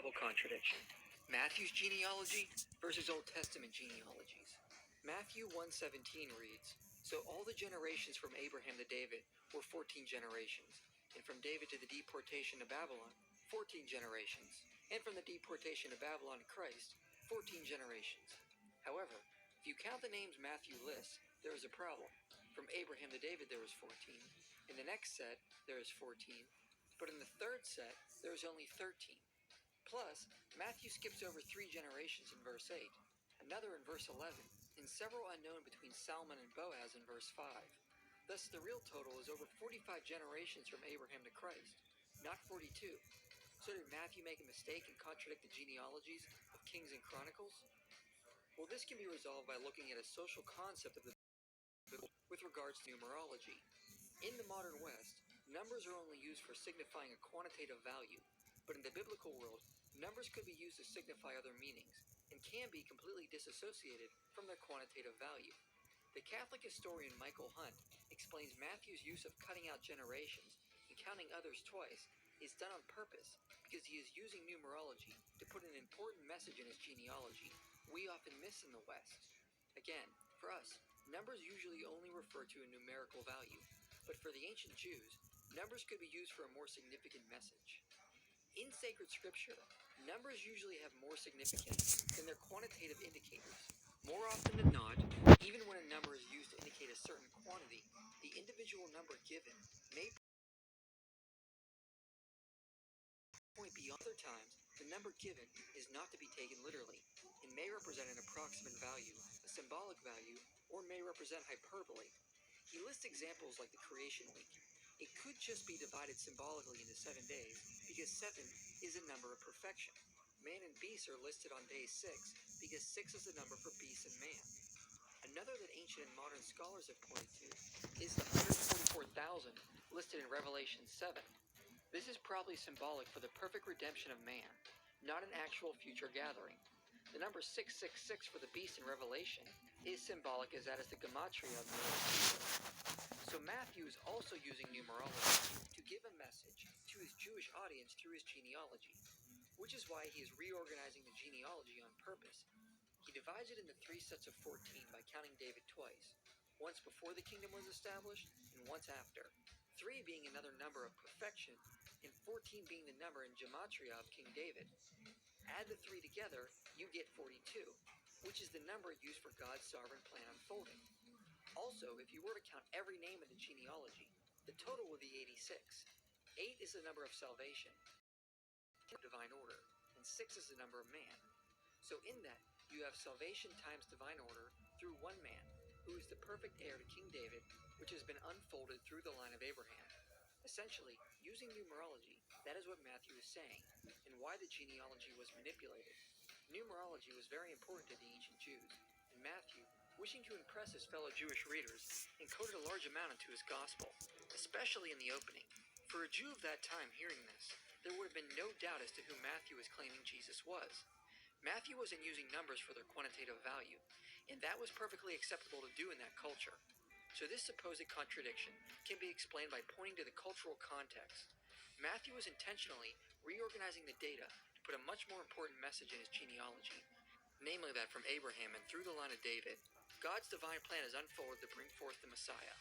Double contradiction. Matthew's genealogy versus Old Testament genealogies. Matthew 1:17 reads, "So all the generations from Abraham to David were 14 generations, and from David to the deportation to Babylon, 14 generations, and from the deportation to Babylon to Christ, 14 generations." However, if you count the names Matthew lists, there is a problem. From Abraham to David there is 14. In the next set, there is 14. But in the third set, there is only 13. Plus, Matthew skips over 3 generations in verse 8, another in verse 11, and several unknown between Salmon and Boaz in verse 5. Thus, the real total is over 45 generations from Abraham to Christ, not 42. So did Matthew make a mistake and contradict the genealogies of Kings and Chronicles? Well, this can be resolved by looking at a social concept of the Bible with regards to numerology. In the modern West, numbers are only used for signifying a quantitative value, but in the biblical world, numbers could be used to signify other meanings and can be completely disassociated from their quantitative value. The Catholic historian Michael Hunt explains Matthew's use of cutting out generations and counting others twice is done on purpose because he is using numerology to put an important message in his genealogy we often miss in the West. Again, for us, numbers usually only refer to a numerical value, but for the ancient Jews, numbers could be used for a more significant message. In sacred scripture, numbers usually have more significance than their quantitative indicators. More often than not, even when a number is used to indicate a certain quantity, the individual number given may point beyond. Other times, the number given is not to be taken literally and may represent an approximate value, a symbolic value, or may represent hyperbole. He lists examples like the creation week. It could just be divided symbolically into 7 days because 7 is a number of perfection. Man and beast are listed on day 6 because 6 is the number for beast and man. Another that ancient and modern scholars have pointed to is the 144,000 listed in Revelation 7. This is probably symbolic for the perfect redemption of man, not an actual future gathering. The number 666 for the beast in Revelation is symbolic as that is the gematria of Noah's. So Matthew is also using numerology to give a message to his Jewish audience through his genealogy, which is why he is reorganizing the genealogy on purpose. He divides it into 3 sets of 14 by counting David twice, once before the kingdom was established and once after, 3 being another number of perfection and 14 being the number in gematria of King David. Add the 3 together, you get 42, which is the number used for God's sovereign plan unfolding. Also, if you were to count every name in the genealogy, the total would be 86. 8 is the number of salvation, 10 of divine order, and 6 is the number of man. So in that, you have salvation times divine order through one man, who is the perfect heir to King David, which has been unfolded through the line of Abraham. Essentially, using numerology, that is what Matthew is saying, and why the genealogy was manipulated. Numerology was very important to the ancient Jews, and Matthew, wishing to impress his fellow Jewish readers, encoded a large amount into his gospel, especially in the opening. For a Jew of that time hearing this, there would have been no doubt as to who Matthew was claiming Jesus was. Matthew wasn't using numbers for their quantitative value, and that was perfectly acceptable to do in that culture. So this supposed contradiction can be explained by pointing to the cultural context. Matthew was intentionally reorganizing the data to put a much more important message in his genealogy, namely that from Abraham and through the line of David, God's divine plan is unfolded to bring forth the Messiah.